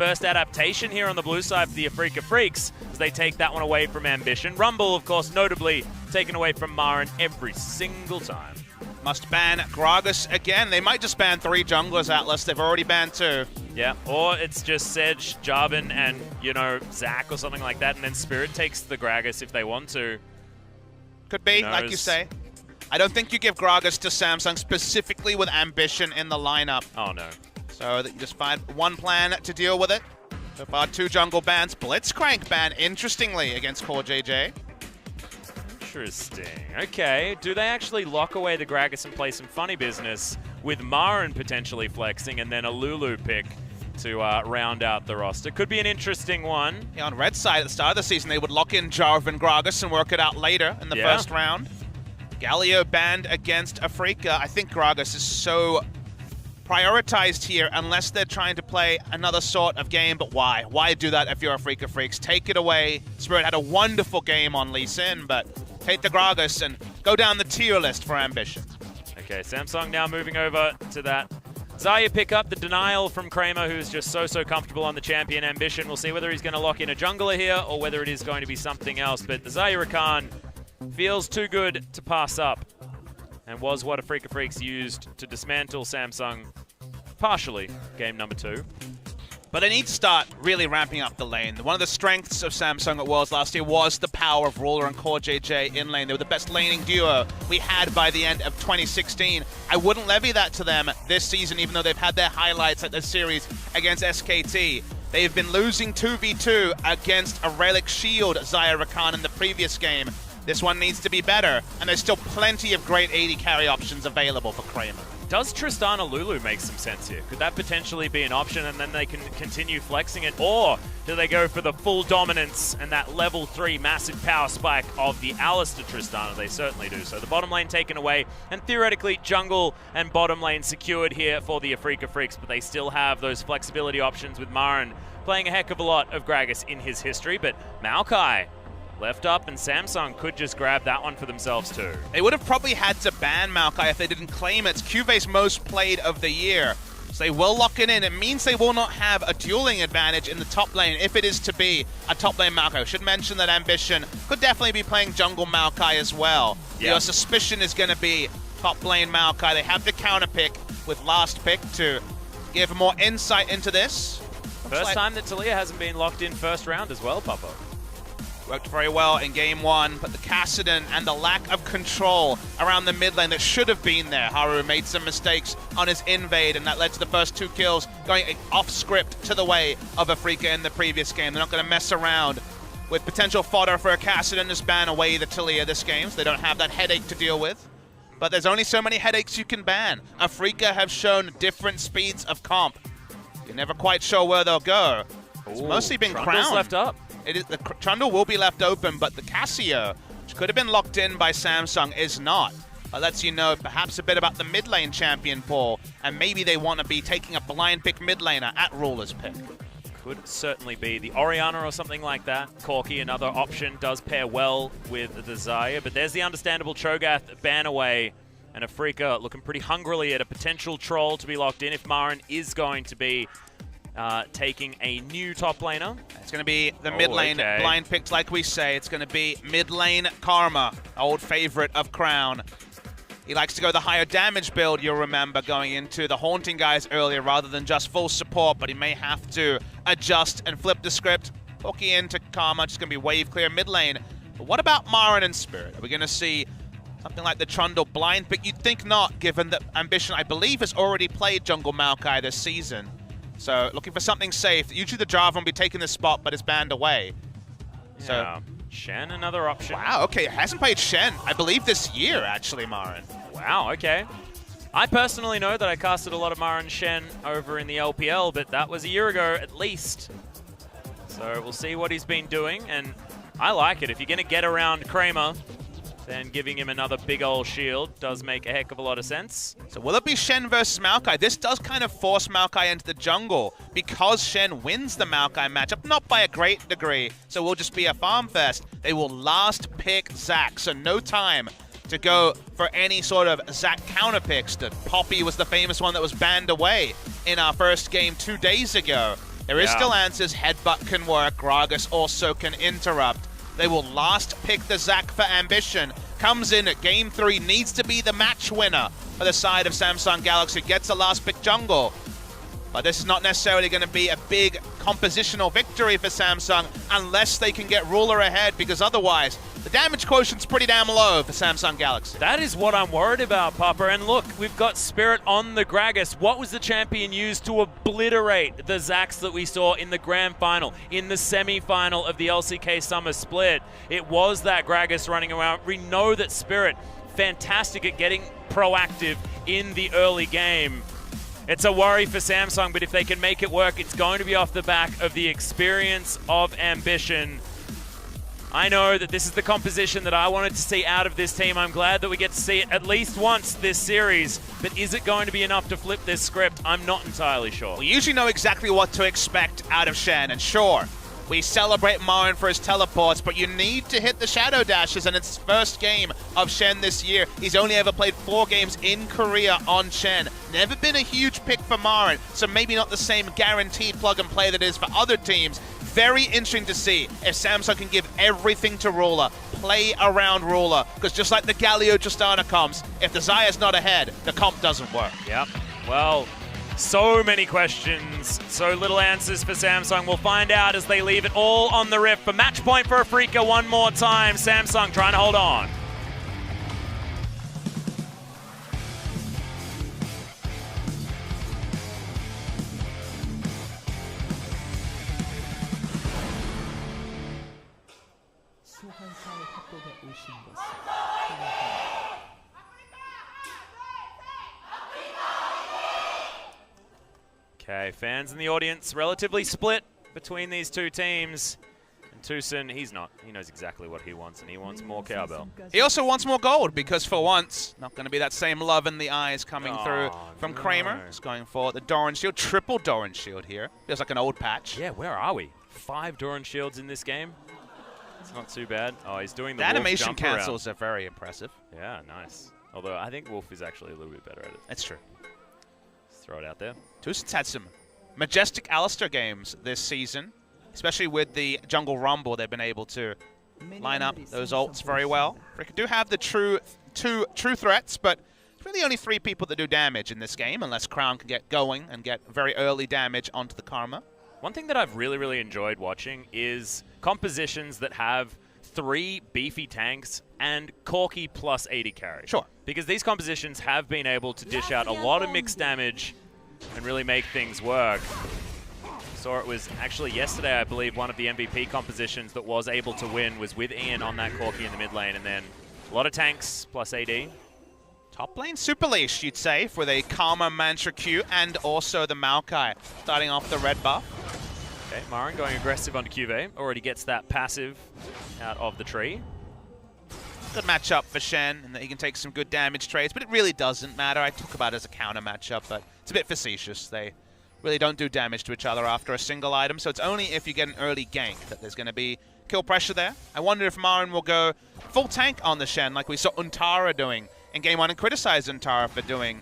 first adaptation here on the blue side for the Afrika Freaks as they take that one away from Ambition. Rumble, of course, notably taken away from Maren every single time. Must ban Gragas again. They might just ban 3 junglers, Atlas. They've already banned 2. Yeah, or it's just Sedge, Jarvan, and, you know, Zac or something like that, and then Spirit takes the Gragas if they want to. Could be, like you say. I don't think you give Gragas to Samsung specifically with Ambition in the lineup. Oh, no. So that you just find one plan to deal with it. So far, 2 jungle bans. Blitzcrank ban, interestingly, against Core JJ. Interesting. Okay, do they actually lock away the Gragas and play some funny business with Maren potentially flexing and then a Lulu pick to round out the roster? Could be an interesting one. Yeah, on red side at the start of the season, they would lock in Jarvan Gragas and work it out later in the first round. Galio banned against Afrika. I think Gragas is so prioritized here unless they're trying to play another sort of game, but why? Why do that if you're Afrika Freaks? Take it away. Spirit had a wonderful game on Lee Sin, but take the Gragas and go down the tier list for Ambition. Okay, Samsung now moving over to that Xayah pickup, the denial from Kramer, who's just so comfortable on the champion Ambition. We'll see whether he's going to lock in a jungler here or whether it is going to be something else, but the Xayah Rakan feels too good to pass up and was what Afrika Freaks used to dismantle Samsung partially game number 2. But they need to start really ramping up the lane. One of the strengths of Samsung at Worlds last year was the power of Ruler and Core JJ in lane. They were the best laning duo we had by the end of 2016. I wouldn't levy that to them this season, even though they've had their highlights at this series against SKT. They've been losing 2v2 against a Relic Shield Xayah Rakan in the previous game. This one needs to be better, and there's still plenty of great AD carry options available for Kramer. Does Tristana Lulu make some sense here? Could that potentially be an option and then they can continue flexing it? Or do they go for the full dominance and that level 3 massive power spike of the Alistar Tristana? They certainly do. So the bottom lane taken away and theoretically jungle and bottom lane secured here for the Afrika Freaks, but they still have those flexibility options with Maren playing a heck of a lot of Gragas in his history. But Maokai left up, and Samsung could just grab that one for themselves too. They would have probably had to ban Maokai if they didn't claim it's QV's most played of the year. So they will lock it in. It means they will not have a dueling advantage in the top lane if it is to be a top lane Maokai. Should mention that Ambition could definitely be playing jungle Maokai as well. Your suspicion is going to be top lane Maokai. They have the counter pick with last pick to give more insight into this. First time that Taliyah hasn't been locked in first round as well, Papa. Worked very well in game 1, but the Kassadin and the lack of control around the mid lane that should have been there. Haru made some mistakes on his invade, and that led to the first 2 kills going off script to the way of Afrika in the previous game. They're not going to mess around with potential fodder for a Kassadin to ban away the Taliyah this game, so they don't have that headache to deal with. But there's only so many headaches you can ban. Afrika have shown different speeds of comp. You're never quite sure where they'll go. It's mostly been Crown. Left up. The Trundle will be left open, but the Cassio, which could have been locked in by Samsung, is not. That lets you know perhaps a bit about the mid lane champion pool, and maybe they want to be taking a blind pick mid laner at Ruler's pick. Could certainly be the Orianna or something like that. Corki, another option, does pair well with the Xayah, but there's the understandable Cho'Gath ban away, and Afrika looking pretty hungrily at a potential troll to be locked in if Maren is going to be taking a new top laner. It's going to be the mid lane blind picked, like we say. It's going to be mid lane Karma, old favorite of Crown. He likes to go the higher damage build, you'll remember, going into the Haunting guys earlier rather than just full support, but he may have to adjust and flip the script. Hooking into Karma, just going to be wave clear mid lane. But what about Maren and Spirit? Are we going to see something like the Trundle blind pick? You'd think not, given that Ambition, I believe, has already played jungle Maokai this season. So looking for something safe. Usually the Jarvan will be taking this spot, but it's banned away. Yeah. So Shen, another option. Wow, okay. Hasn't played Shen, I believe, this year, actually, Maren. Wow, okay. I personally know that I casted a lot of Maren Shen over in the LPL, but that was a year ago at least. So we'll see what he's been doing, and I like it. If you're going to get around Kramer, then giving him another big old shield does make a heck of a lot of sense. So will it be Shen versus Maokai? This does kind of force Maokai into the jungle because Shen wins the Maokai matchup, not by a great degree, so it will just be a farm fest. They will last pick Zac, so no time to go for any sort of Zac counter picks. The Poppy was the famous one that was banned away in our first game 2 days ago. There is still answers. Headbutt can work. Gragas also can interrupt. They will last pick the Zac for Ambition. Comes in at Game 3, needs to be the match winner for the side of Samsung Galaxy. Gets a last pick jungle. But this is not necessarily going to be a big compositional victory for Samsung unless they can get Ruler ahead, because otherwise the damage quotient's pretty damn low for Samsung Galaxy. That is what I'm worried about, Papa. And look, we've got Spirit on the Gragas. What was the champion used to obliterate the Zacs that we saw in the grand final, in the semi-final of the LCK Summer Split? It was that Gragas running around. We know that Spirit, fantastic at getting proactive in the early game. It's a worry for Samsung, but if they can make it work, it's going to be off the back of the experience of Ambition. I know that this is the composition that I wanted to see out of this team. I'm glad that we get to see it at least once this series, but is it going to be enough to flip this script? I'm not entirely sure. We usually know exactly what to expect out of Shen, and sure, we celebrate Marin for his teleports, but you need to hit the Shadow Dashes, and it's his first game of Shen this year. He's only ever played 4 games in Korea on Shen. Never been a huge pick for Marin, so maybe not the same guaranteed plug and play that is for other teams. Very interesting to see if Samsung can give everything to Ruler, play around Ruler, because just like the Galio Justana comps, if the Zaya's not ahead, the comp doesn't work. Yep. Well, so many questions, so little answers for Samsung. We'll find out as they leave it all on the Rift. For match point for Afrika one more time. Samsung trying to hold on. Okay, fans in the audience relatively split between these two teams. And Tucson, he's not. He knows exactly what he wants, and he wants more cowbell. He also wants more gold, because for once, not going to be that same love in the eyes coming through from Kramer. He's going for the Doran Shield, triple Doran Shield here. Feels like an old patch. Yeah, where are we? 5 Doran Shields in this game? It's not too bad. Oh, he's doing the The Wolf animation jump cancels around. are very impressive. Yeah, nice. Although I think Wolf is actually a little bit better at it. It's true. Let's throw it out there. Tucson's had some majestic Alistar games this season, especially with the Jungle Rumble. They've been able to line up those ults very well. Afrika do have the two true threats, but it's really only 3 people that do damage in this game, unless Crown can get going and get very early damage onto the Karma. One thing that I've really enjoyed watching is compositions that have 3 beefy tanks and Corki plus 80 carry. Sure. Because these compositions have been able to dish out a lot of mixed damage and really make things work. Saw it was actually yesterday, I believe, one of the MVP compositions that was able to win was with Ian on that Corki in the mid lane, and then a lot of tanks plus AD. Top lane Super Leash, you'd say, with a Karma Mantra Q and also the Maokai starting off the red buff. Okay, Marin going aggressive onto QV. Already gets that passive out of the tree. Good matchup for Shen, and that he can take some good damage trades, but it really doesn't matter. I talk about it as a counter matchup, but it's a bit facetious. They really don't do damage to each other after a single item, so it's only if you get an early gank that there's going to be kill pressure there. I wonder if Marin will go full tank on the Shen like we saw Untara doing in Game 1 and criticize Untara for doing.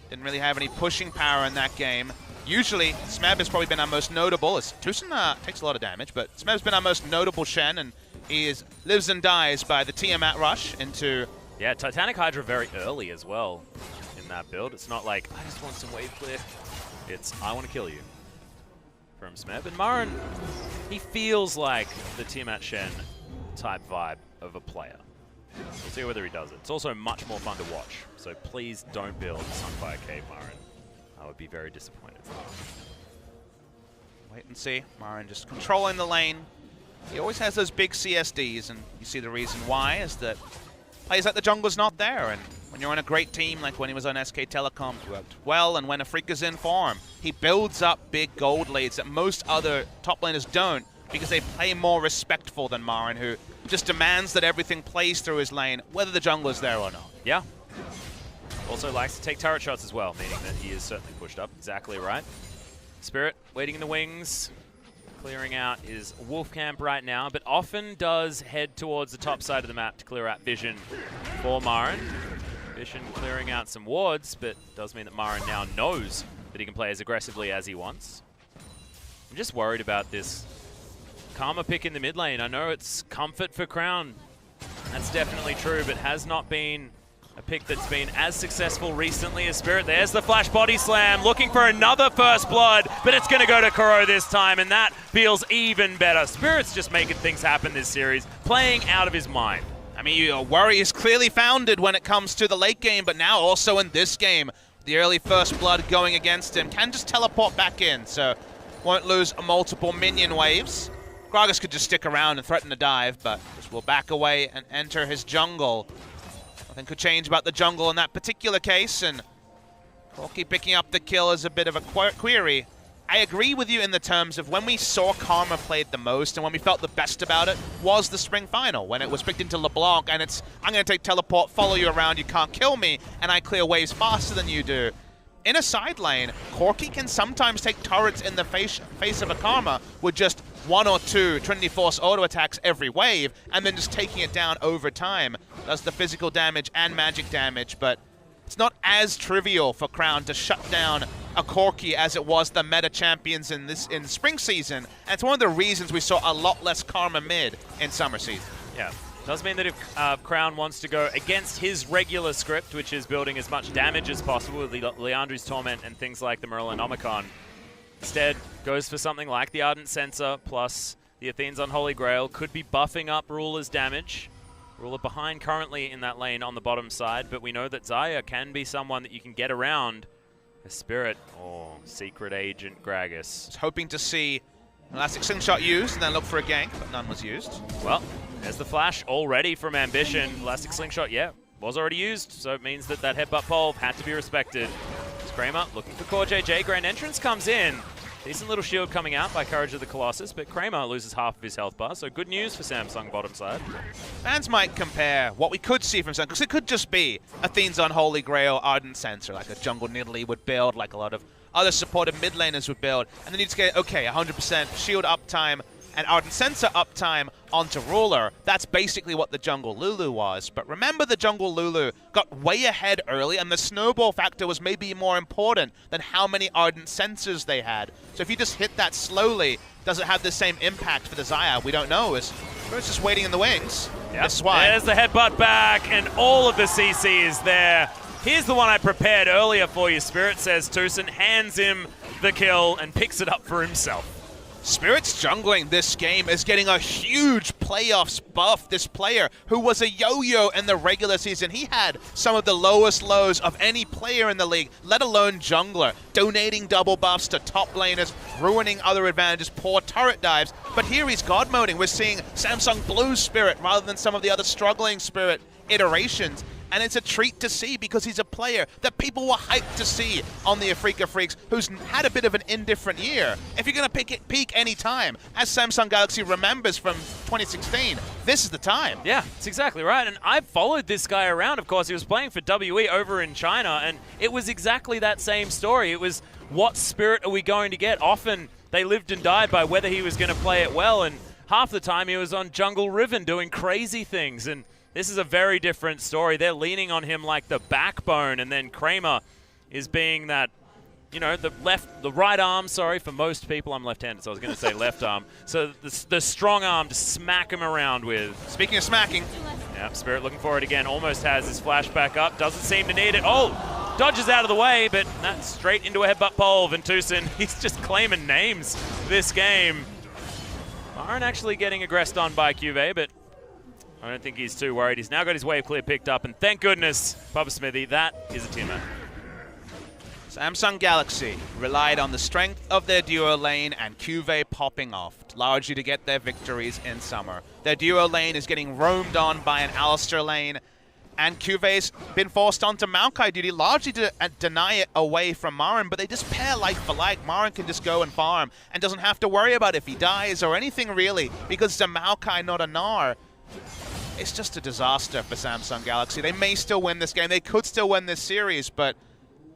Didn't really have any pushing power in that game. Usually, Smeb has probably been our most notable. As Tucson takes a lot of damage, but Smeb's been our most notable Shen, and he lives and dies by the Tiamat rush into... Yeah, Titanic Hydra very early as well in that build. It's not like, I just want some wave clear. It's, I want to kill you from Smeb. And Marin, he feels like the Tiamat Shen type vibe of a player. We'll see whether he does it. It's also much more fun to watch, so please don't build Sunfire Cave Marin. I would be very disappointed. Wait and see. Marin just controlling the lane. He always has those big CSDs, and you see the reason why is that plays like the jungle's not there, and when you're on a great team, like when he was on SK Telecom, it worked well, and when Afrika's in form, he builds up big gold leads that most other top laners don't, because they play more respectful than Marin, who just demands that everything plays through his lane, whether the jungler's there or not. Yeah. Also likes to take turret shots as well, meaning that he is certainly pushed up. Exactly right. Spirit waiting in the wings, clearing out his wolf camp right now, but often does head towards the top side of the map to clear out vision for Marin. Vision clearing out some wards, but does mean that Marin now knows that he can play as aggressively as he wants. I'm just worried about this Karma pick in the mid lane. I know it's comfort for Crown. That's definitely true, but has not been a pick that's been as successful recently as Spirit. There's the flash body slam, looking for another first blood, but it's going to go to Kuro this time, and that feels even better. Spirit's just making things happen this series, playing out of his mind. I mean, your worry is clearly founded when it comes to the late game, but now also in this game, the early first blood going against him can just teleport back in, so won't lose multiple minion waves. Gragas could just stick around and threaten to dive, but just will back away and enter his jungle. Nothing could change about the jungle in that particular case, and Corki picking up the kill is a bit of a query. I agree with you in the terms of when we saw Karma played the most and when we felt the best about it was the spring final, when it was picked into LeBlanc and it's, I'm going to take teleport, follow you around, you can't kill me, and I clear waves faster than you do. In a side lane, Corki can sometimes take turrets in the face of a Karma with just 1 or 2 Trinity Force auto attacks every wave, and then just taking it down over time. Does the physical damage and magic damage, but it's not as trivial for Crown to shut down a Corki as it was the meta champions in spring season, and it's one of the reasons we saw a lot less Karma mid in summer season. Yeah. Does mean that if Crown wants to go against his regular script, which is building as much damage as possible with Leandri's Torment and things like the Merlinomicon, instead goes for something like the Ardent Censer plus the Athene's Unholy Grail, could be buffing up Ruler's damage. Ruler behind currently in that lane on the bottom side, but we know that Xayah can be someone that you can get around a Spirit or Secret Agent Gragas. Was hoping to see an Elastic Slingshot used and then look for a gank, but none was used. Well, there's the flash already from Ambition. Elastic Slingshot, yeah, was already used, so it means that headbutt pole had to be respected. It's Kramer looking for Core JJ. Grand Entrance comes in. Decent little shield coming out by Courage of the Colossus, but Kramer loses half of his health bar, so good news for Samsung bottom side. Fans might compare what we could see from Samsung, because it could just be Athene's Unholy Grail, Ardent Censer, like a Jungle Nidalee would build, like a lot of other supportive mid laners would build, and then you just get, okay, 100% shield uptime and Ardent Censer uptime onto Ruler. That's basically what the Jungle Lulu was. But remember, the Jungle Lulu got way ahead early, and the snowball factor was maybe more important than how many Ardent Censers they had. So if you just hit that slowly, does it have the same impact for the Xayah? We don't know. It's just waiting in the wings. Yep. This is why. There's the headbutt back, and all of the CC is there. Here's the one I prepared earlier for you, Spirit, says Tucson, hands him the kill and picks it up for himself. Spirit's jungling this game is getting a huge playoffs buff. This player who was a yo-yo in the regular season, he had some of the lowest lows of any player in the league, let alone jungler, donating double buffs to top laners, ruining other advantages, poor turret dives. But here he's god moding. We're seeing Samsung Blue Spirit rather than some of the other struggling Spirit iterations. And it's a treat to see because he's a player that people were hyped to see on the Afrika Freaks, who's had a bit of an indifferent year. If you're going to peak any time, as Samsung Galaxy remembers from 2016, this is the time. Yeah, that's exactly right. And I've followed this guy around. Of course, he was playing for WE over in China, and it was exactly that same story. It was, what Spirit are we going to get? Often they lived and died by whether he was going to play it well, and half the time he was on Jungle Riven doing crazy things. And this is a very different story. They're leaning on him like the backbone, and then Kramer is being that, you know, the right arm, sorry, for most people. I'm left-handed, so I was going to say left arm. So the strong arm to smack him around with. Speaking of smacking. Yeah, Spirit looking for it again. Almost has his flash back up. Doesn't seem to need it. Oh, dodges out of the way, but that's straight into a headbutt pole. Ventusen, he's just claiming names this game. Aren't actually getting aggressed on by QV, but I don't think he's too worried. He's now got his wave clear picked up, and thank goodness, Papa Smithy, that is a teammate. Samsung Galaxy relied on the strength of their duo lane and QV popping off, largely to get their victories in summer. Their duo lane is getting roamed on by an Alistar lane, and QV's been forced onto Maokai duty, largely to deny it away from Marin, but they just pair like for like. Marin can just go and farm, and doesn't have to worry about if he dies or anything really, because it's a Maokai, not a Gnar. It's just a disaster for Samsung Galaxy. They may still win this game. They could still win this series, but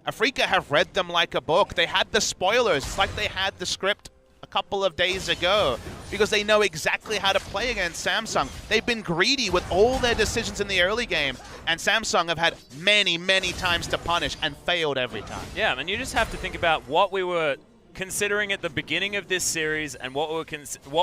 Afrika have read them like a book. They had the spoilers. It's like they had the script a couple of days ago because they know exactly how to play against Samsung. They've been greedy with all their decisions in the early game, and Samsung have had many, many times to punish and failed every time. Yeah, and you just have to think about what we were considering at the beginning of this series and what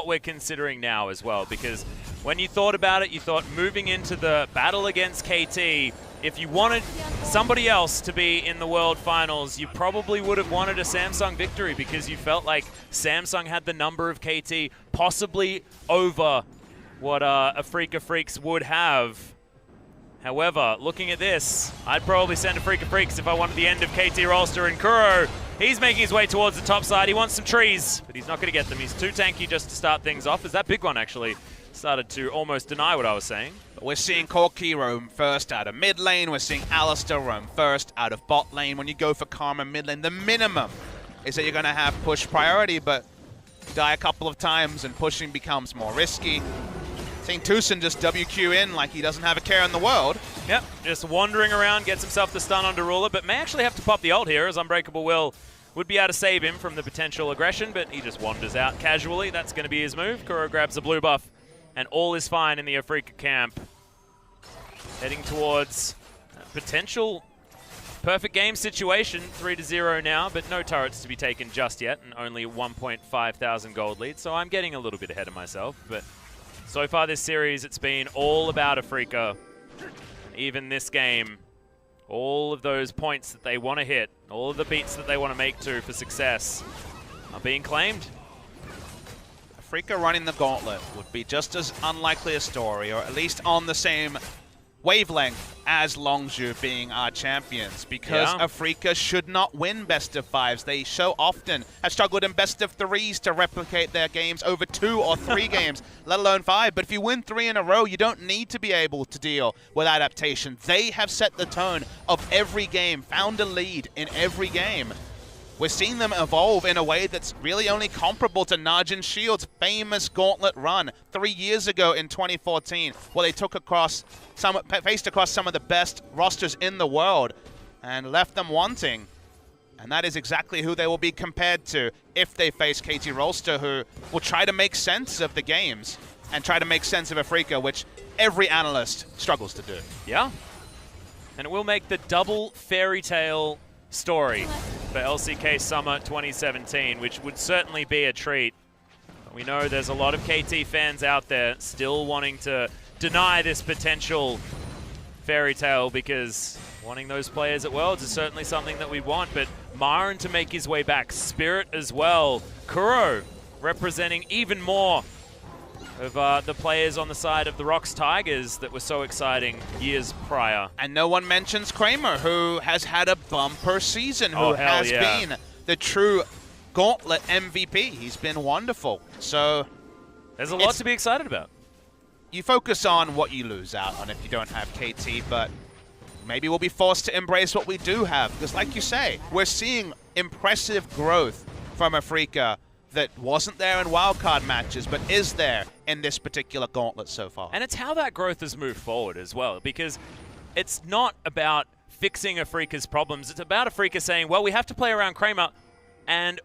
we're considering now as well. Because when you thought about it, you thought moving into the battle against KT, if you wanted somebody else to be in the World Finals, you probably would have wanted a Samsung victory because you felt like Samsung had the number of KT possibly over what Afrika Freaks would have. However, looking at this, I'd probably send Afrika Freaks if I wanted the end of KT Rolster and Kuro. He's making his way towards the top side. He wants some trees, but he's not going to get them. He's too tanky just to start things off, as that big one actually started to almost deny what I was saying. But we're seeing Corki roam first out of mid lane. We're seeing Alistair roam first out of bot lane. When you go for Karma mid lane, the minimum is that you're going to have push priority, but you die a couple of times and pushing becomes more risky. Seeing Tucson just WQ in like he doesn't have a care in the world. Yep, just wandering around, gets himself the stun onto Ruler, but may actually have to pop the ult here, as Unbreakable Will would be able to save him from the potential aggression, but he just wanders out casually. That's going to be his move. Kuro grabs the blue buff, and all is fine in the Afrika camp. Heading towards a potential perfect game situation, 3-0 now, but no turrets to be taken just yet, and only 1,500 gold lead, so I'm getting a little bit ahead of myself, but so far this series, it's been all about Afrika. Even this game, all of those points that they want to hit, all of the beats that they want to make to for success are being claimed. Afrika running the gauntlet would be just as unlikely a story, or at least on the same wavelength as Longzhu being our champions, because Afrika should not win best of fives. They so often have struggled in best of threes to replicate their games over 2 or 3 games, let alone 5. But if you win 3 in a row, you don't need to be able to deal with adaptation. They have set the tone of every game, found a lead in every game. We're seeing them evolve in a way that's really only comparable to Najin Shield's famous gauntlet run 3 years ago in 2014, where they faced across some of the best rosters in the world and left them wanting. And that is exactly who they will be compared to if they face KT Rolster, who will try to make sense of the games and try to make sense of Afrika, which every analyst struggles to do. Yeah. And it will make the double fairy tale story for LCK Summer 2017, which would certainly be a treat. But we know there's a lot of KT fans out there still wanting to deny this potential fairy tale, because wanting those players at Worlds is certainly something that we want, but Marin to make his way back, Spirit as well, Kuro representing even more of the players on the side of the Rocks Tigers that were so exciting years prior. And no one mentions Kramer, who has had a bumper season, who has been the true Gauntlet MVP. He's been wonderful. So there's a lot to be excited about. You focus on what you lose out on if you don't have KT, but maybe we'll be forced to embrace what we do have. Because like you say, we're seeing impressive growth from Afrika that wasn't there in wildcard matches, but is there in this particular gauntlet so far. And it's how that growth has moved forward as well, because it's not about fixing Afrika's problems. It's about Afrika saying, well, we have to play around Kramer, and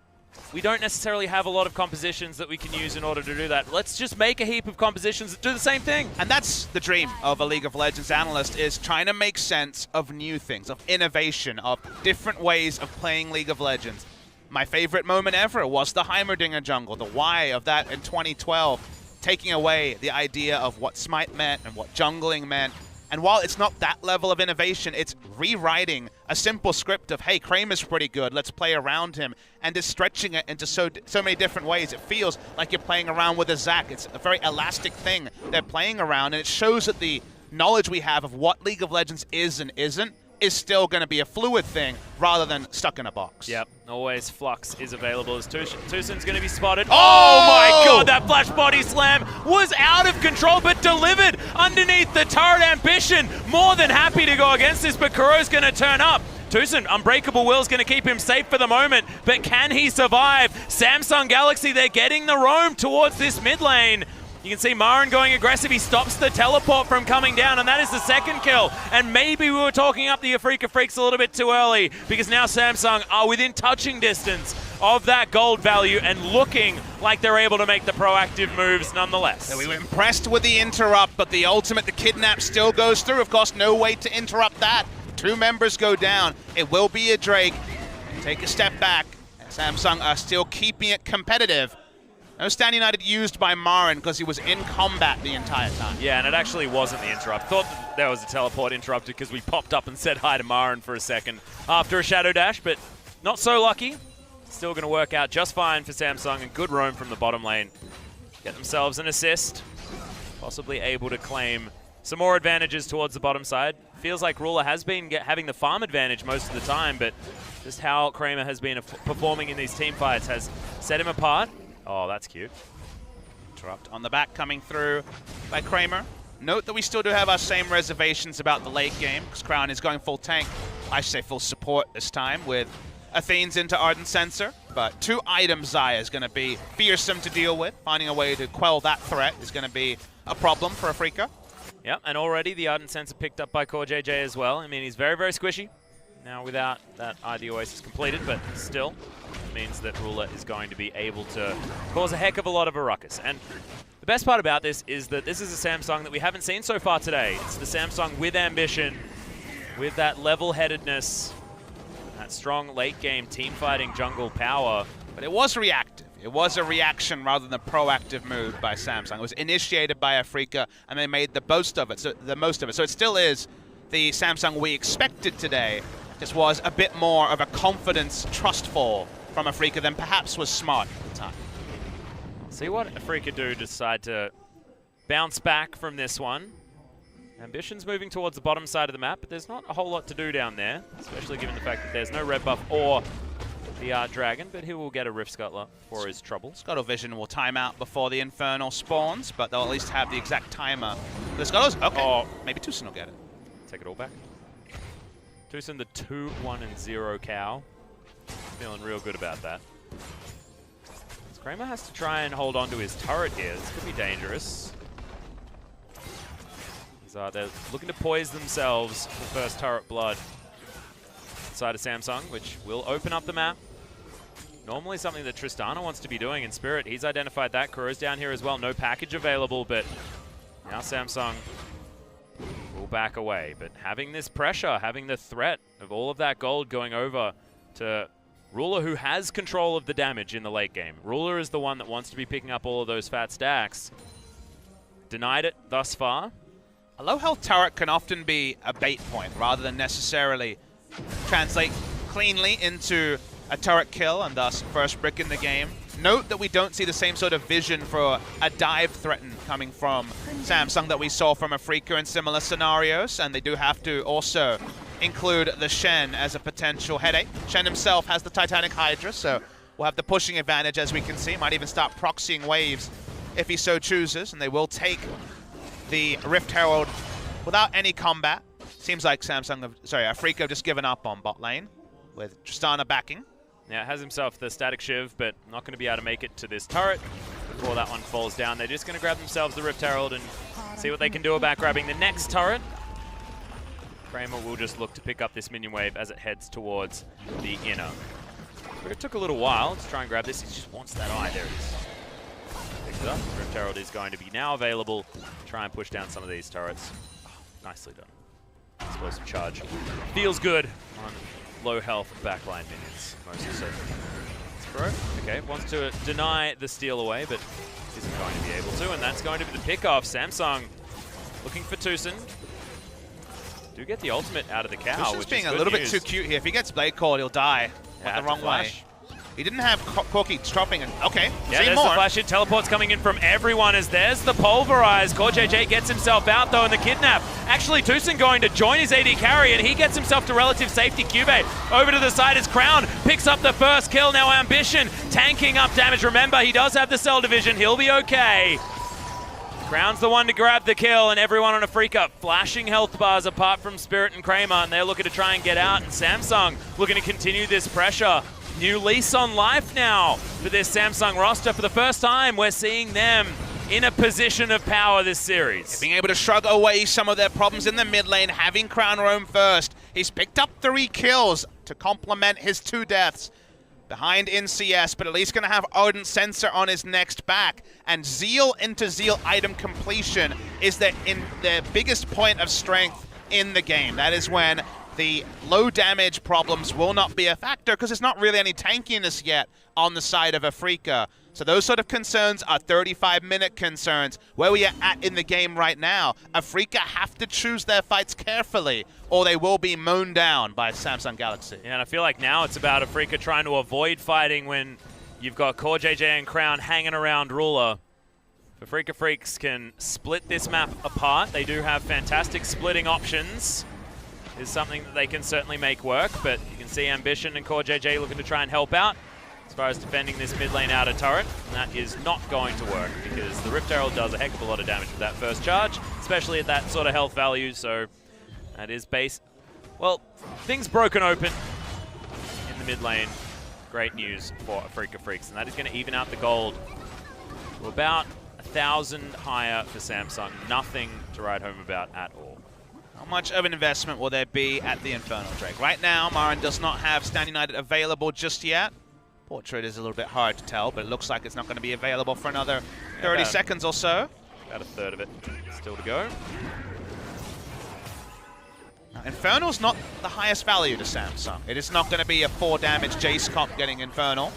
we don't necessarily have a lot of compositions that we can use in order to do that. Let's just make a heap of compositions that do the same thing. And that's the dream of a League of Legends analyst, is trying to make sense of new things, of innovation, of different ways of playing League of Legends. My favorite moment ever was the Heimerdinger jungle, the why of that in 2012, taking away the idea of what Smite meant and what jungling meant. And while it's not that level of innovation, it's rewriting a simple script of, hey, Kramer's pretty good, let's play around him, and is stretching it into so many different ways. It feels like you're playing around with a Zac. It's a very elastic thing they're playing around, and it shows that the knowledge we have of what League of Legends is and isn't is still going to be a fluid thing rather than stuck in a box. Yep, always Flux is available as Tucson's going to be spotted. Oh my god, that flash body slam was out of control, but delivered underneath the turret ambition. More than happy to go against this, but Kuro's going to turn up. Tucson, Unbreakable Will's going to keep him safe for the moment, but can he survive? Samsung Galaxy, they're getting the roam towards this mid lane. You can see Marin going aggressive. He stops the teleport from coming down, and that is the second kill. And maybe we were talking up the Afrika Freaks a little bit too early, because now Samsung are within touching distance of that gold value and looking like they're able to make the proactive moves nonetheless. So we were impressed with the interrupt, but the ultimate, the kidnap, still goes through. Of course, no way to interrupt that. 2 members go down. It will be a Drake. Take a step back Samsung are still keeping it competitive. No Stand United used by Marin because he was in combat the entire time. Yeah, and it actually wasn't the interrupt. Thought that there was a teleport interrupted because we popped up and said hi to Marin for a second after a Shadow Dash, but not so lucky. Still going to work out just fine for Samsung, and good roam from the bottom lane. Get themselves an assist, possibly able to claim some more advantages towards the bottom side. Feels like Ruler has been having the farm advantage most of the time, but just how Kramer has been performing in these team fights has set him apart. Oh, that's cute. Interrupt on the back coming through by Kramer. Note that we still do have our same reservations about the late game, because Crown is going full tank. I should say full support this time with Athene's into Ardent Sensor. But 2-item Xayah is going to be fearsome to deal with. Finding a way to quell that threat is going to be a problem for Afrika. Yep, and already the Ardent Sensor picked up by Core JJ as well. I mean, he's very, very squishy. Now without that ID Oasis completed, but still means that Ruler is going to be able to cause a heck of a lot of a ruckus. And the best part about this is that this is a Samsung that we haven't seen so far today. It's the Samsung with ambition, with that level-headedness, that strong late-game team-fighting jungle power. But it was reactive. It was a reaction rather than a proactive move by Samsung. It was initiated by Afrika, and they made the most of it. So it still is the Samsung we expected today. Just was a bit more of a confidence trustful from Afrika than perhaps was smart at the time. See what Afrika do, decide to bounce back from this one. Ambition's moving towards the bottom side of the map, but there's not a whole lot to do down there, especially given the fact that there's no red buff or the Art Dragon, but he will get a Rift Scuttler for his trouble. Scuttle Vision will time out before the Infernal spawns, but they'll at least have the exact timer. The Scuttle's okay. Oh, maybe Tucson will get it. Take it all back. Tucson, the 2-1-0 cow. Feeling real good about that. Kramer has to try and hold on to his turret here. This could be dangerous. They're looking to poise themselves for first turret blood side of Samsung, which will open up the map. Normally something that Tristana wants to be doing in Spirit. He's identified that. Kuro's down here as well. No package available, but now Samsung will back away. But having this pressure, having the threat of all of that gold going over to Ruler, who has control of the damage in the late game. Ruler is the one that wants to be picking up all of those fat stacks. Denied it thus far. A low health turret can often be a bait point rather than necessarily translate cleanly into a turret kill and thus first brick in the game. Note that we don't see the same sort of vision for a dive threaten coming from Samsung that we saw from Afrika in similar scenarios, and they do have to also include the Shen as a potential headache. Shen himself has the Titanic Hydra, so we'll have the pushing advantage as we can see. Might even start proxying waves if he so chooses, and they will take the Rift Herald without any combat. Seems like Afrika have just given up on bot lane with Tristana backing. Yeah, has himself the static shiv, but not going to be able to make it to this turret before that one falls down. They're just going to grab themselves the Rift Herald and see what they can do about grabbing the next turret. Kramer will just look to pick up this minion wave as it heads towards the inner. It took a little while to try and grab this. He just wants that eye. There it is. Picks it up. Rift Herald is going to be now available to try and push down some of these turrets. Oh, nicely done. Explosive charge. Feels good on low health backline minions, mostly so. Okay, wants to deny the steal away, but isn't going to be able to, and that's going to be the pickoff. Samsung looking for Tucson. Do get the ultimate out of the cow, Tucson's which being is a little bit too cute here. If he gets Blade Call, he'll die. Yeah, the wrong way. He didn't have Corki chopping. Okay, yeah, there's the flash hit. Teleports coming in from everyone as there's the Pulverize. Core JJ gets himself out though in the kidnap. Actually, Tucson going to join his AD carry, and he gets himself to relative safety. Cubate over to the side as Crown picks up the first kill. Now Ambition tanking up damage. Remember, he does have the cell division. He'll be okay. Crown's the one to grab the kill, and everyone on Afrika flashing health bars apart from Spirit and Kramer, and they're looking to try and get out, and Samsung looking to continue this pressure. New lease on life now for this Samsung roster. For the first time, we're seeing them in a position of power this series. Being able to shrug away some of their problems in the mid lane, having Crown roam first. He's picked up 3 kills to complement his 2 deaths. Behind in CS, but at least going to have Ardent Sensor on his next back. And Zeal into Zeal item completion is the biggest point of strength in the game. That is when the low damage problems will not be a factor because there's not really any tankiness yet on the side of Afrika. So those sort of concerns are 35-minute concerns. Where we are at in the game right now, Afrika have to choose their fights carefully or they will be mown down by Samsung Galaxy. Yeah, and I feel like now it's about Afrika trying to avoid fighting when you've got CoreJJ and Crown hanging around Ruler. If Afrika Freaks can split this map apart, they do have fantastic splitting options. Is something that they can certainly make work, but you can see Ambition and CoreJJ looking to try and help out as far as defending this mid lane outer turret. And that is not going to work because the Rift Herald does a heck of a lot of damage with that first charge, especially at that sort of health value, so that is base. Well, things broken open in the mid lane. Great news for Afrika Freaks, and that is going to even out the gold to about 1,000 higher for Samsung. Nothing to write home about at all. How much of an investment will there be at the Infernal Drake? Right now, Marin does not have Stand United available just yet. Portrait is a little bit hard to tell, but it looks like it's not going to be available for another 30 seconds or so. About a third of it still to go. Now, Infernal's not the highest value to Samsung. It is not going to be a 4 damage Jace comp getting Infernal.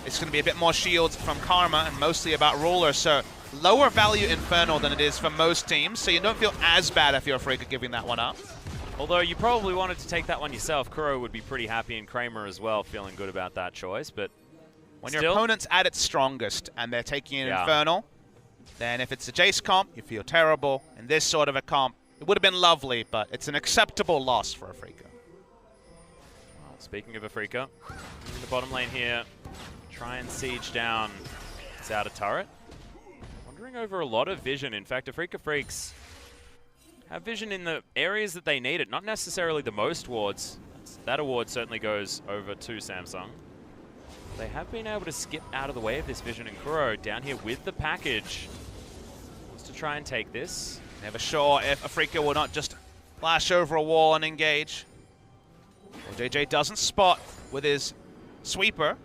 It's going to be a bit more shields from Karma and mostly about Ruler, so lower value Infernal than it is for most teams, so you don't feel as bad if you're Afrika giving that one up. Although you probably wanted to take that one yourself. Kuro would be pretty happy, and Kramer as well, feeling good about that choice. But when your opponent's at its strongest and they're taking an Infernal, then if it's a Jace comp, you feel terrible. In this sort of a comp, it would have been lovely, but it's an acceptable loss for Afrika. Well, speaking of Afrika, in the bottom lane here, try and siege down this outer turret. Wandering over a lot of vision. In fact, Afrika Freaks have vision in the areas that they need it, not necessarily the most wards. That award certainly goes over to Samsung. They have been able to skip out of the way of this vision, and Kuro down here with the package wants to try and take this. Never sure if Afrika will not just flash over a wall and engage. Well, JJ doesn't spot with his sweeper.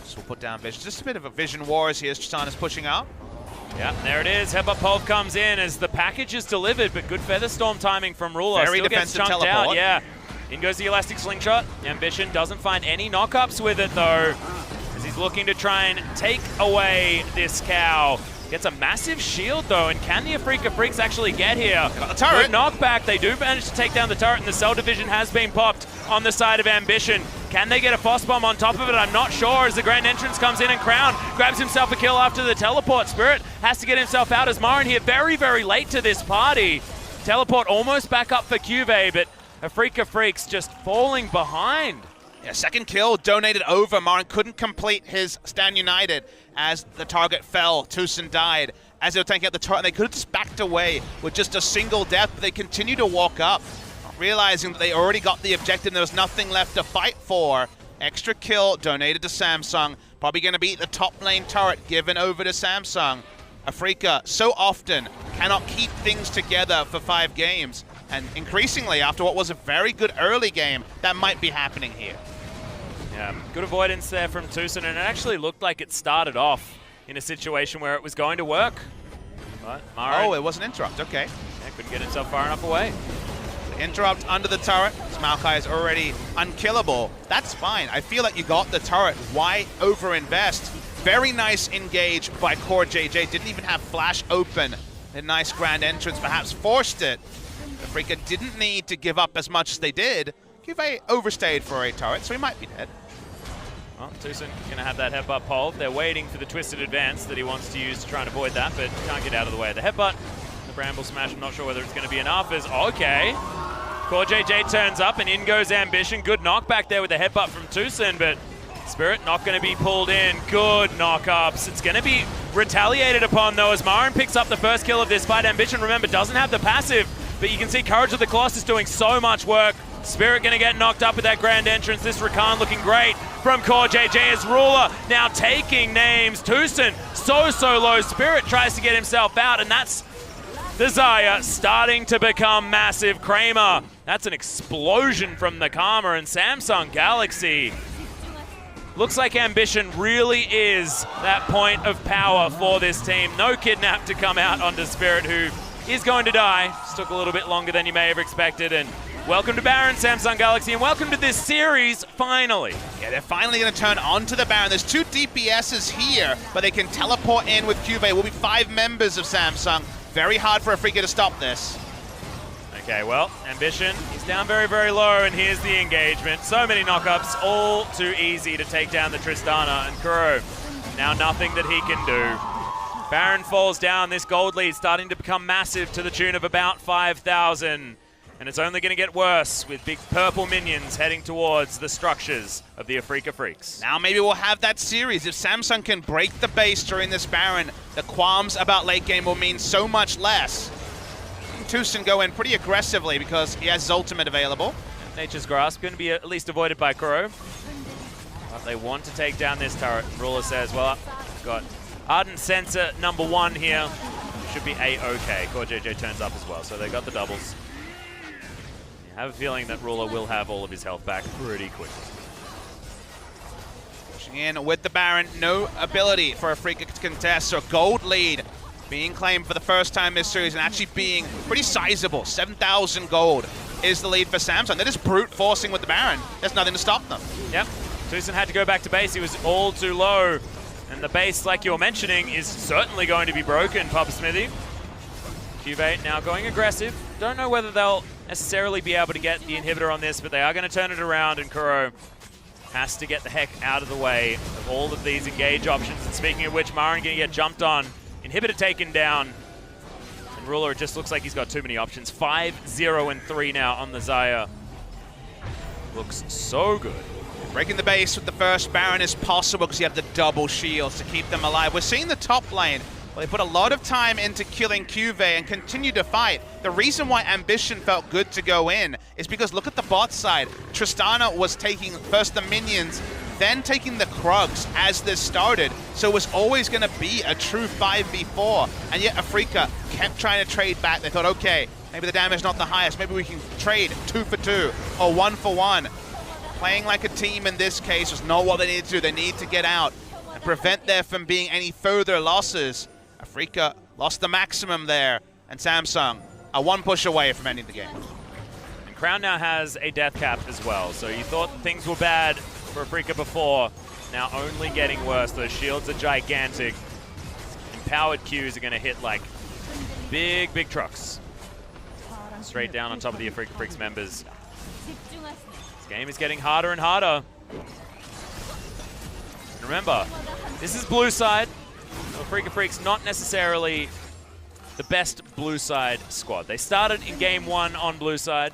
So we'll put down vision. Just a bit of a vision wars here as Tristana's pushing out. Yeah, there it is. Headbutt Pulp comes in as the package is delivered, but good Featherstorm timing from Ruler. Very Still defensive gets chunked teleport. out. Yeah. In goes the Elastic Slingshot. Ambition doesn't find any knockups with it, though, as he's looking to try and take away this cow. Gets a massive shield, though, and can the Afrika Freaks actually get here? Got the turret. Good knockback. They do manage to take down the turret, and the Cell Division has been popped on the side of Ambition. Can they get a Frost Bomb on top of it? I'm not sure, as the Grand Entrance comes in and Crown grabs himself a kill after the teleport. Spirit has to get himself out as Marin here very, very late to this party. Teleport almost back up for Cuvée, but Afrika Freaks just falling behind. Yeah, second kill donated over. Marin couldn't complete his Stand United as the target fell. Tucson died as they were taking out the turret. They could have just backed away with just a single death, but they continue to walk up, realizing that they already got the objective and there was nothing left to fight for. Extra kill donated to Samsung. Probably going to be the top lane turret given over to Samsung. Afrika so often cannot keep things together for 5 games. And increasingly, after what was a very good early game, that might be happening here. Yeah, good avoidance there from Tucson, and it actually looked like it started off in a situation where it was going to work. But Marin, oh, it was an interrupt, okay. Yeah, couldn't get himself far enough away. The interrupt under the turret. Maokai is already unkillable. That's fine. I feel like you got the turret. Why overinvest? Very nice engage by CoreJJ. Didn't even have flash open. A nice Grand Entrance, perhaps forced it. Afrika didn't need to give up as much as they did. Cuvée overstayed for a turret, so he might be dead. Well, Tucson going to have that headbutt pulled. They're waiting for the twisted advance that he wants to use to try and avoid that, but can't get out of the way of the headbutt. The Bramble Smash, I'm not sure whether it's going to be enough. Is okay. CoreJJ turns up, and in goes Ambition. Good knockback there with the headbutt from Tucson, but Spirit not going to be pulled in. Good knockups. It's going to be retaliated upon, though, as Marin picks up the first kill of this fight. Ambition, remember, doesn't have the passive, but you can see Courage of the Colossus doing so much work. Spirit going to get knocked up with that Grand Entrance. This Rakan looking great from CoreJJ as Ruler now taking names. Tucson so low. Spirit tries to get himself out, and that's the Xayah starting to become massive. Kramer, that's an explosion from the Karma, and Samsung Galaxy. Looks like Ambition really is that point of power for this team. No kidnap to come out onto Spirit, who is going to die. Just took a little bit longer than you may have expected, and Welcome to Baron, Samsung Galaxy, and welcome to this series, finally. Yeah, they're finally going to turn onto the Baron. There's 2 DPSs here, but they can teleport in with Cuvée. Will be 5 members of Samsung. Very hard for Afrika to stop this. Okay, well, Ambition, he's down very, very low, and here's the engagement. So many knockups, all too easy to take down the Tristana, and Kuro, now nothing that he can do. Baron falls down, this gold lead starting to become massive to the tune of about 5,000. And it's only going to get worse with big purple minions heading towards the structures of the Afrika Freaks. Now maybe we'll have that series. If Samsung can break the base during this Baron, the qualms about late game will mean so much less. Tucson go in pretty aggressively because he has his ultimate available. Nature's Grasp going to be at least avoided by Kuro. But they want to take down this turret. Ruler says, well, I've got Ardent Sensor #1 here. Should be A-OK. Core JJ turns up as well, so they got the doubles. I have a feeling that Ruler will have all of his health back pretty quickly. Pushing in with the Baron, no ability for Afrika to contest, so gold lead being claimed for the first time this series and actually being pretty sizable. 7,000 gold is the lead for Samsung. They're just brute forcing with the Baron. There's nothing to stop them. Yep, Tucson had to go back to base. He was all too low. And the base, like you were mentioning, is certainly going to be broken, Pub Smithy. Cuvée now going aggressive. Don't know whether they'll necessarily be able to get the inhibitor on this, but they are going to turn it around, and Kuro has to get the heck out of the way of all of these engage options. And speaking of which, Marin going to get jumped on. Inhibitor taken down. And Ruler, it just looks like he's got too many options. 5, 0, and 3 now on the Xayah. Looks so good. Breaking the base with the first Baron is possible because you have the double shields to keep them alive. We're seeing the top lane. Well, they put a lot of time into killing Cuvée and continue to fight. The reason why Ambition felt good to go in is because look at the bot side. Tristana was taking first the minions, then taking the Krugs as this started. So it was always going to be a true 5v4. And yet Afrika kept trying to trade back. They thought, okay, maybe the damage not the highest. Maybe we can trade 2 for 2 or 1 for 1. Playing like a team in this case was not what they needed to do. They need to get out and prevent there from being any further losses. Afrika lost the maximum there, and Samsung are 1 push away from ending the game. And Crown now has a death cap as well, so you thought things were bad for Afrika before, now only getting worse. Those shields are gigantic. Empowered Qs are going to hit like big, big trucks. Straight down on top of the Afrika Freaks members. This game is getting harder and harder. Remember, this is blue side. Afrika Freaks not necessarily the best blue side squad. They started in game 1 on blue side,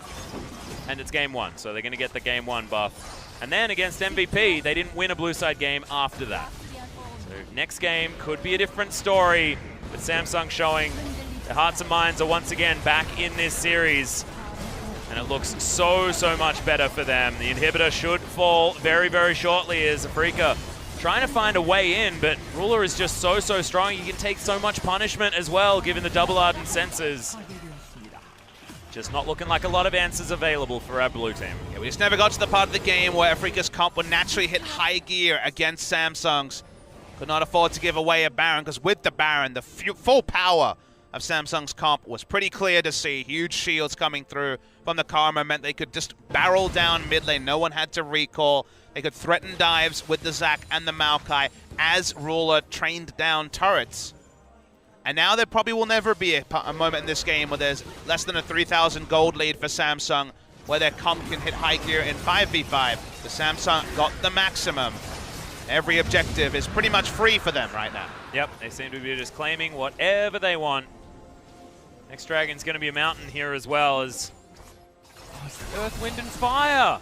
and it's game 1, so they're going to get the game 1 buff. And then against MVP, they didn't win a blue side game after that. So next game could be a different story, with Samsung showing their hearts and minds are once again back in this series. And it looks so, so much better for them. The inhibitor should fall very, very shortly as Afrika trying to find a way in, but Ruler is just so, so strong. He can take so much punishment as well, given the double ardent sensors. Just not looking like a lot of answers available for our blue team. Yeah, we just never got to the part of the game where Afrika's comp would naturally hit high gear against Samsung's. Could not afford to give away a Baron, because with the Baron, the full power of Samsung's comp was pretty clear to see. Huge shields coming through from the Karma meant they could just barrel down mid lane. No one had to recall. They could threaten dives with the Zac and the Maokai as Ruler trained down turrets. And now there probably will never be a moment in this game where there's less than a 3,000 gold lead for Samsung, where their comp can hit high gear in 5v5. The Samsung got the maximum. Every objective is pretty much free for them right now. Yep, they seem to be just claiming whatever they want. Next Dragon's going to be a mountain here as well as Earth, Wind, and Fire.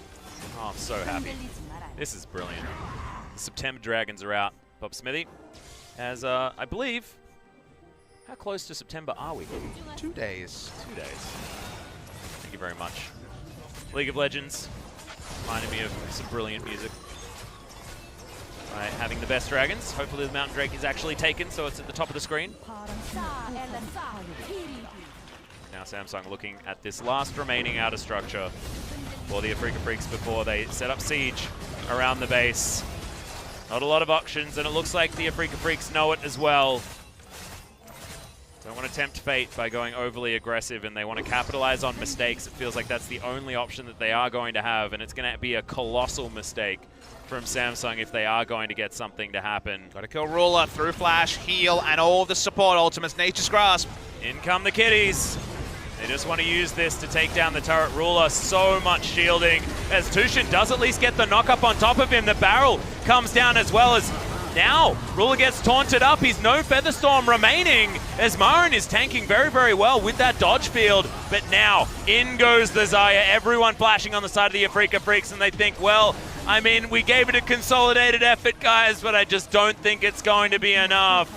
Oh, I'm so happy. This is brilliant. The September Dragons are out. Bob Smithy, as I believe, how close to September are we? 2 days. 2 days. Thank you very much. League of Legends reminded me of some brilliant music. By having the best dragons. Hopefully the Mountain Drake is actually taken, so it's at the top of the screen. Now Samsung looking at this last remaining outer structure for the Afrika Freaks before they set up siege around the base. Not a lot of options, and it looks like the Afrika Freaks know it as well. Don't want to tempt fate by going overly aggressive, and they want to capitalize on mistakes. It feels like that's the only option that they are going to have, and it's going to be a colossal mistake from Samsung if they are going to get something to happen. Got to kill Ruler through flash, heal, and all the support ultimates. Nature's Grasp. In come the kitties. They just want to use this to take down the turret. Ruler, so much shielding, as Tushin does at least get the knock up on top of him. The barrel comes down as well as now Ruler gets taunted up. He's no Featherstorm remaining, as Marin is tanking very, very well with that dodge field. But now in goes the Xayah. Everyone flashing on the side of the Afrika Freaks, and they think, well, I mean, we gave it a consolidated effort, guys, but I just don't think it's going to be enough.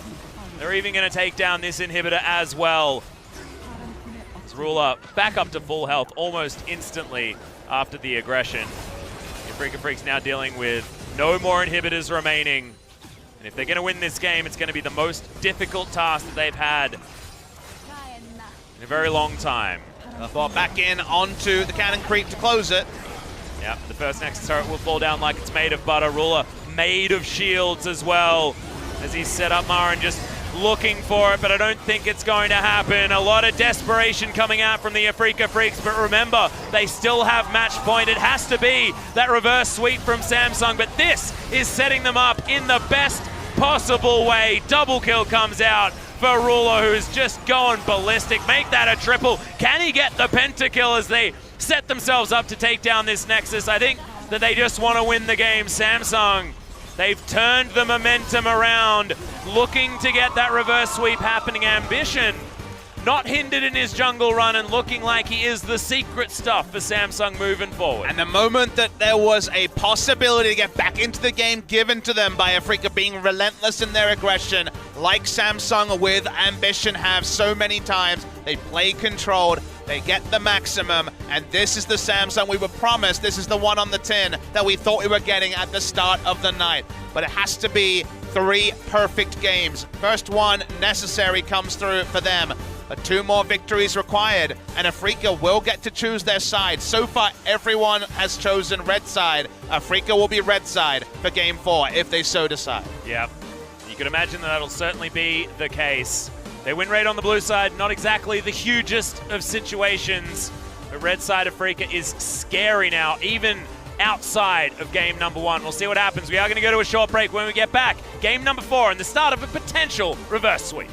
They're even going to take down this inhibitor as well. As Ruler back up to full health almost instantly after the aggression. The Afrika Freaks now dealing with no more inhibitors remaining. And if they're going to win this game, it's going to be the most difficult task that they've had in a very long time. Ball back in onto the cannon creep to close it. Yep, the first Nexus turret will fall down like it's made of butter. Ruler made of shields as well, as he's set up Marin just looking for it, but I don't think it's going to happen. A lot of desperation coming out from the Afrika Freaks, but remember, they still have match point. It has to be that reverse sweep from Samsung, but this is setting them up in the best possible way. Double kill comes out for Ruler, who's just going ballistic. Make that a triple. Can he get the pentakill as they set themselves up to take down this Nexus? I think that they just want to win the game. Samsung, they've turned the momentum around, looking to get that reverse sweep happening. Ambition not hindered in his jungle run and looking like he is the secret stuff for Samsung moving forward. And the moment that there was a possibility to get back into the game given to them by Afrika being relentless in their aggression, like Samsung with Ambition have so many times, they play controlled, they get the maximum, and this is the Samsung we were promised. This is the one on the tin that we thought we were getting at the start of the night. But it has to be 3 perfect games. First one necessary comes through for them, but 2 more victories required, and Afrika will get to choose their side. So far, everyone has chosen red side. Afrika will be red side for game 4 if they so decide. Yep, you can imagine that that'll certainly be the case. They win rate on the blue side, not exactly the hugest of situations, but red side Afrika is scary now, even outside of game number 1. We'll see what happens. We are going to go to a short break. When we get back, game number 4 and the start of a potential reverse sweep.